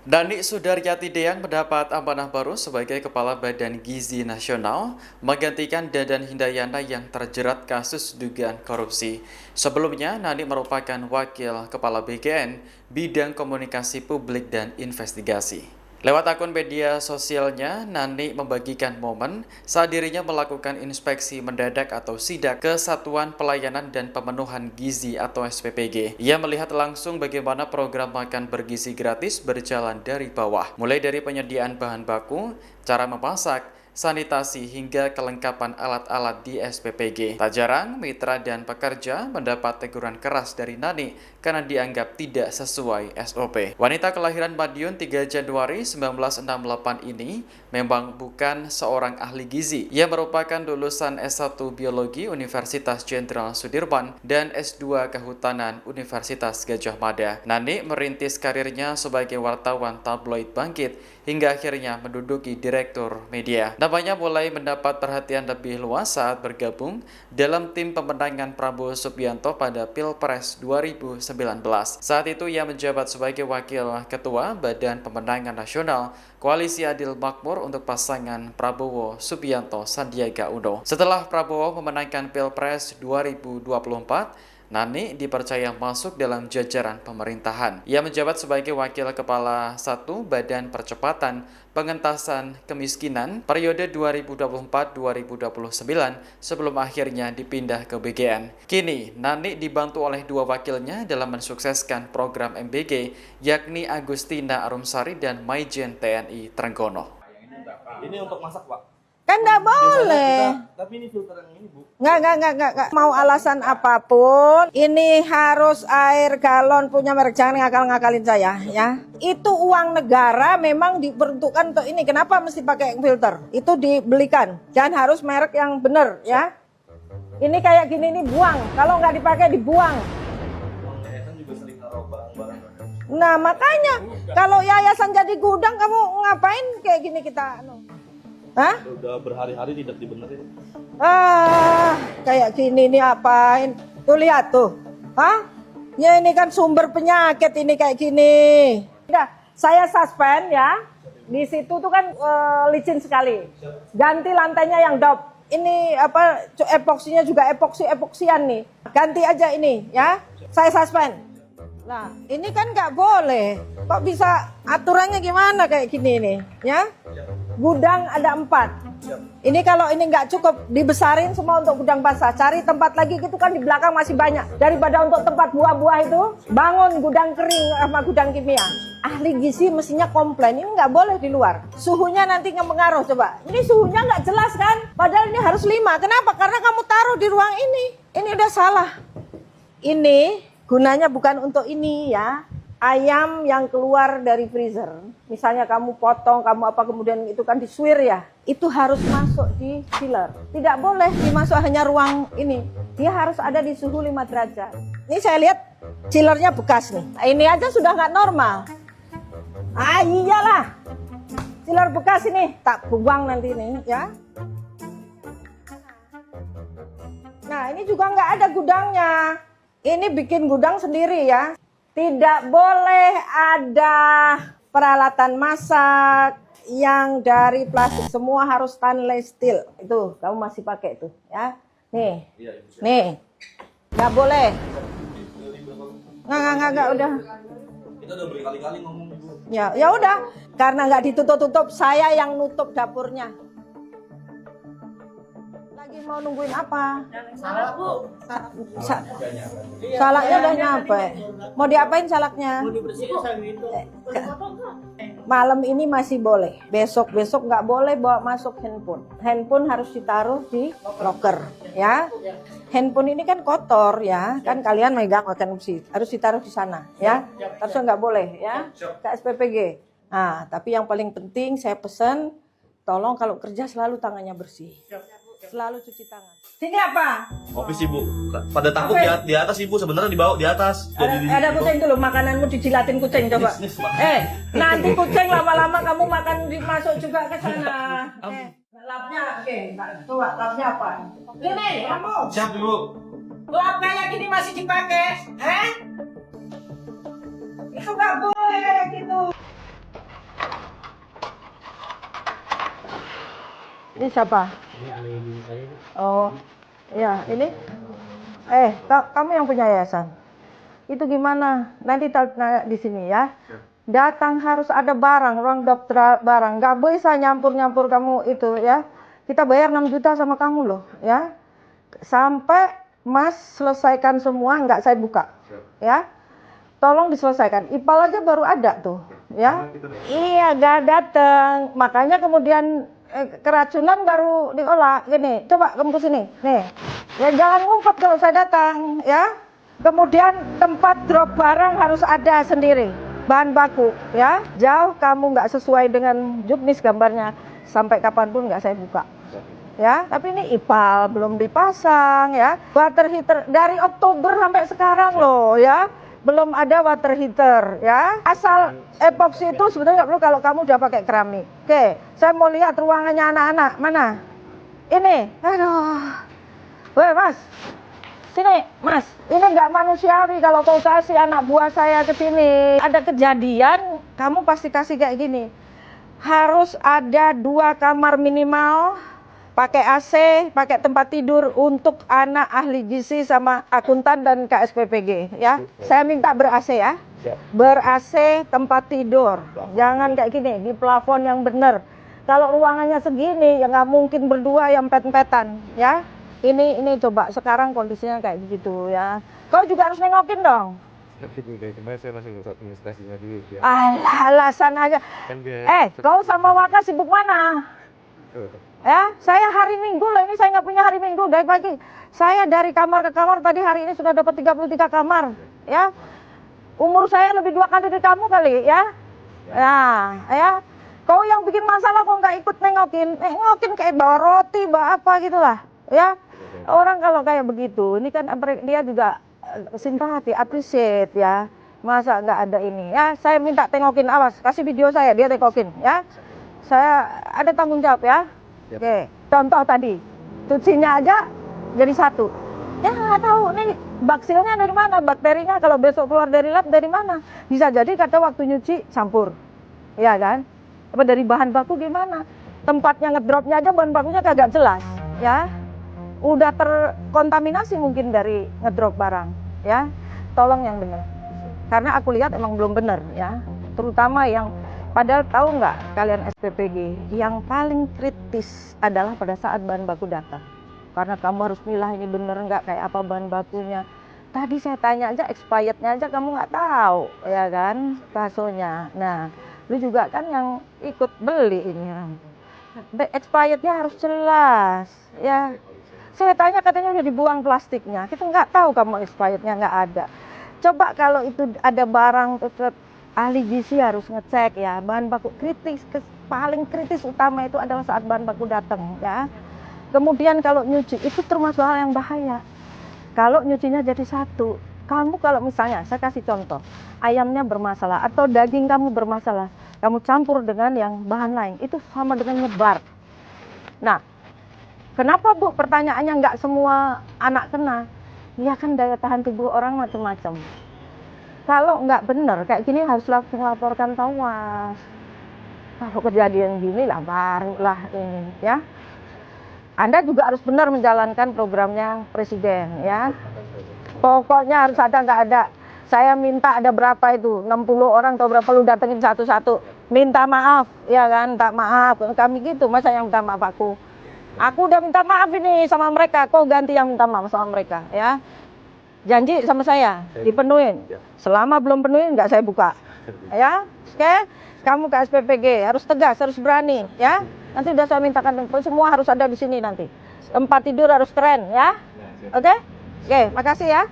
Nani Sudaryati Deyang mendapat amanah baru sebagai Kepala Badan Gizi Nasional, menggantikan Dadan Hindayana yang terjerat kasus dugaan korupsi. Sebelumnya, Nani merupakan Wakil Kepala BGN, Bidang Komunikasi Publik dan Investigasi. Lewat akun media sosialnya, Nani membagikan momen saat dirinya melakukan inspeksi mendadak atau sidak ke Satuan Pelayanan dan Pemenuhan Gizi atau SPPG. Ia melihat langsung bagaimana program makan bergizi gratis berjalan dari bawah, mulai dari penyediaan bahan baku, cara memasak, sanitasi hingga kelengkapan alat-alat di SPPG. Tak jarang, mitra dan pekerja mendapat teguran keras dari Nani karena dianggap tidak sesuai SOP. Wanita kelahiran Madiun 3 Januari 1968 ini memang bukan seorang ahli gizi. Ia merupakan lulusan S1 Biologi Universitas Jenderal Sudirman dan S2 Kehutanan Universitas Gadjah Mada. Nani merintis karirnya sebagai wartawan tabloid Bangkit hingga akhirnya menduduki direktur media. Namanya mulai mendapat perhatian lebih luas saat bergabung dalam tim pemenangan Prabowo Subianto pada Pilpres 2019. Saat itu ia menjabat sebagai Wakil Ketua Badan Pemenangan Nasional Koalisi Adil Makmur untuk pasangan Prabowo Subianto Sandiaga Uno. Setelah Prabowo memenangkan Pilpres 2024, Nani dipercaya masuk dalam jajaran pemerintahan. Ia menjabat sebagai Wakil Kepala 1 Badan Percepatan Pengentasan Kemiskinan periode 2024-2029 sebelum akhirnya dipindah ke BGN. Kini, Nani dibantu oleh dua wakilnya dalam mensukseskan program MBG, yakni Agustina Arumsari dan Maijen TNI Trenggono. Ini untuk masak, Pak. Kan nggak boleh. Tapi ini filter yang ini, Bu. Nggak. Mau alasan apapun, ini harus air galon punya merek. Jangan ngakal-ngakalin saya, ya. Itu uang negara memang diperuntukkan untuk ini. Kenapa mesti pakai filter? Itu dibelikan. Dan harus merek yang benar, ya. Ini kayak gini, ini buang. Kalau nggak dipakai, dibuang. Uang yayasan juga sering naruh barang-barang. Nah, makanya kalau yayasan jadi gudang, kamu ngapain kayak gini kita? Hah? Udah berhari-hari tidak dibenerin. Kayak gini nih apain? Tuh lihat tuh. Hah? Ya ini kan sumber penyakit ini kayak gini. Udah, saya suspend ya. Di situ tuh kan licin sekali. Ganti lantainya yang dop. Ini apa epoksinya juga epoksian nih. Ganti aja ini ya. Saya suspend. Nah, ini kan nggak boleh. Kok bisa aturannya gimana kayak gini nih, ya? Gudang ada 4. Ini kalau ini nggak cukup, dibesarin semua untuk gudang basah. Cari tempat lagi gitu kan di belakang masih banyak. Daripada untuk tempat buah-buah itu, bangun gudang kering sama gudang kimia. Ahli gizi mestinya komplain, ini nggak boleh di luar. Suhunya nanti ngepengaruh coba. Ini suhunya nggak jelas kan? Padahal ini harus 5. Kenapa? Karena kamu taruh di ruang ini. Ini udah salah. Ini gunanya bukan untuk ini ya. Ayam yang keluar dari freezer. Misalnya kamu potong, kamu apa kemudian itu kan disuir ya. Itu harus masuk di chiller. Tidak boleh dimasuk hanya ruang ini. Dia harus ada di suhu 5 derajat. Ini saya lihat chillernya bekas nih. Ini aja sudah nggak normal. Iyalah. Chiller bekas ini. Tak buang nanti ini ya. Nah ini juga nggak ada gudangnya. Ini bikin gudang sendiri ya. Tidak boleh ada peralatan masak yang dari plastik. Semua harus stainless steel. Itu kamu masih pakai itu ya. Nih. Nih. Nggak boleh. Nggak udah. Kita udah berkali-kali ngomong, Ibu. Ya udah. Karena nggak ditutup-tutup, saya yang nutup dapurnya. Mau nungguin apa? Salak, Bu. Salaknya udah nyampe. Mau diapain salaknya? Mau dibersihin sama itu. Malam ini masih boleh. Besok nggak boleh bawa masuk handphone. Handphone harus ditaruh di locker, ya. Handphone ini kan kotor, ya. Kan kalian megang harus ditaruh di sana, ya. Harusnya nggak boleh, ya. Ke SPPG. Nah, tapi yang paling penting saya pesan, tolong kalau kerja selalu tangannya bersih. Selalu cuci tangan. Sini apa? Office, Ibu. Pada takut di atas, Ibu. Sebenarnya di bawah, di atas. Ada kucing dulu, makananmu dijilatin kucing coba. Nanti kucing lama-lama kamu makan dimasuk juga ke sana. Lapnya, coba lapnya apa? Ini, kamu. Siap, Ibu. Lap kayak gini masih dipakai, Itu nggak boleh gitu. Ini siapa? Oh, ya ini. Kamu yang punya yayasan. Itu gimana? Nanti tanya di sini ya. Datang harus ada barang, ruang daftar barang. Nggak bisa nyampur-nyampur kamu itu ya. Kita bayar 6 juta sama kamu loh ya. Sampai Mas selesaikan semua, nggak saya buka ya. Tolong diselesaikan. IPAL aja baru ada tuh ya. Iya, nggak datang. Makanya kemudian keracunan baru diolah. Gini, coba kamu kesini. Nih, ya jangan ngumpet kalau saya datang ya. Kemudian tempat drop barang harus ada sendiri. Bahan baku ya. Jauh kamu nggak sesuai dengan juknis gambarnya. Sampai kapanpun nggak saya buka. Ya, tapi ini IPAL belum dipasang ya. Water heater dari Oktober sampai sekarang loh ya. Belum ada water heater ya. Asal epoxy itu sebenarnya nggak perlu kalau kamu udah pakai keramik. Oke, saya mau lihat ruangannya anak-anak. Mana? Ini. Aduh. Woi, Mas. Sini, Mas. Ini nggak manusiawi kalau kau kasih anak buah saya ke sini. Ada kejadian, kamu pasti kasih kayak gini. Harus ada 2 kamar minimal. Pakai AC, pakai tempat tidur untuk anak ahli gizi sama akuntan dan KSPPG ya. Saya minta ber-AC ya. Ber-AC tempat tidur. Jangan kayak gini, di plafon yang benar. Kalau ruangannya segini ya nggak mungkin berdua yang pet-petan ya. Ini coba sekarang kondisinya kayak gitu ya. Kau juga harus nengokin dong. Kemarin saya masuk administrasinya dulu ya. Alasan aja. Kau sama Waka sibuk mana? Ya, saya hari Minggu loh, ini saya nggak punya hari Minggu dari pagi. Saya dari kamar ke kamar, tadi hari ini sudah dapat 33 kamar. Ya, umur saya lebih 2 kali dari kamu kali ya. Nah, ya, kau yang bikin masalah kok nggak ikut nengokin kayak bawa roti, bawa apa gitulah. Ya, orang kalau kayak begitu, ini kan dia juga simpati, appreciate ya. Masa nggak ada ini? Ya, saya minta tengokin, awas, kasih video saya, dia tengokin ya. Saya ada tanggung jawab ya. Oke, contoh tadi, cucinya aja jadi 1. Ya nggak tahu nih baksilnya dari mana, bakterinya kalau besok keluar dari lab dari mana. Bisa jadi kata waktu nyuci campur, ya kan? Apa dari bahan baku gimana? Tempatnya ngedropnya aja bahan bakunya kagak jelas, ya. Udah terkontaminasi mungkin dari ngedrop barang, ya. Tolong yang benar. Karena aku lihat emang belum benar, ya. Terutama yang padahal tahu nggak kalian SPPG, yang paling kritis adalah pada saat bahan baku datang. Karena kamu harus milah ini bener nggak, kayak apa bahan bakunya. Tadi saya tanya aja, expirednya aja kamu nggak tahu, ya kan, baksonya. Nah, lu juga kan yang ikut beli ini. Expirednya harus jelas, ya. Saya tanya katanya udah dibuang plastiknya. Kita nggak tahu kamu expirednya nggak ada. Coba kalau itu ada barang tetap ahli gizi harus ngecek ya, bahan baku kritis, paling kritis utama itu adalah saat bahan baku datang ya. Kemudian kalau nyuci itu termasuk hal yang bahaya. Kalau nyucinya jadi 1, kamu kalau misalnya saya kasih contoh, ayamnya bermasalah atau daging kamu bermasalah, kamu campur dengan yang bahan lain, itu sama dengan nyebar. Nah, kenapa Bu pertanyaannya nggak semua anak kena? Ya kan daya tahan tubuh orang macam-macam. Kalau nggak benar kayak gini harus langsung laporkan Tawas. Kalau kejadian gini lah barulah ini ya. Anda juga harus benar menjalankan programnya Presiden ya. Pokoknya harus ada nggak ada. Saya minta ada berapa itu 60 orang atau berapa lu datengin satu-satu. Minta maaf ya kan, minta maaf. Kami gitu, masa yang minta maaf aku. Aku udah minta maaf ini sama mereka, kok ganti yang minta maaf sama mereka ya. Janji sama saya, dipenuhin. Selama belum penuhin nggak saya buka. Ya, oke? Kamu ke SPPG harus tegas, harus berani, ya. Nanti udah saya mintakan semua harus ada di sini nanti. Tempat tidur harus keren, ya. Oke? Oke, makasih ya.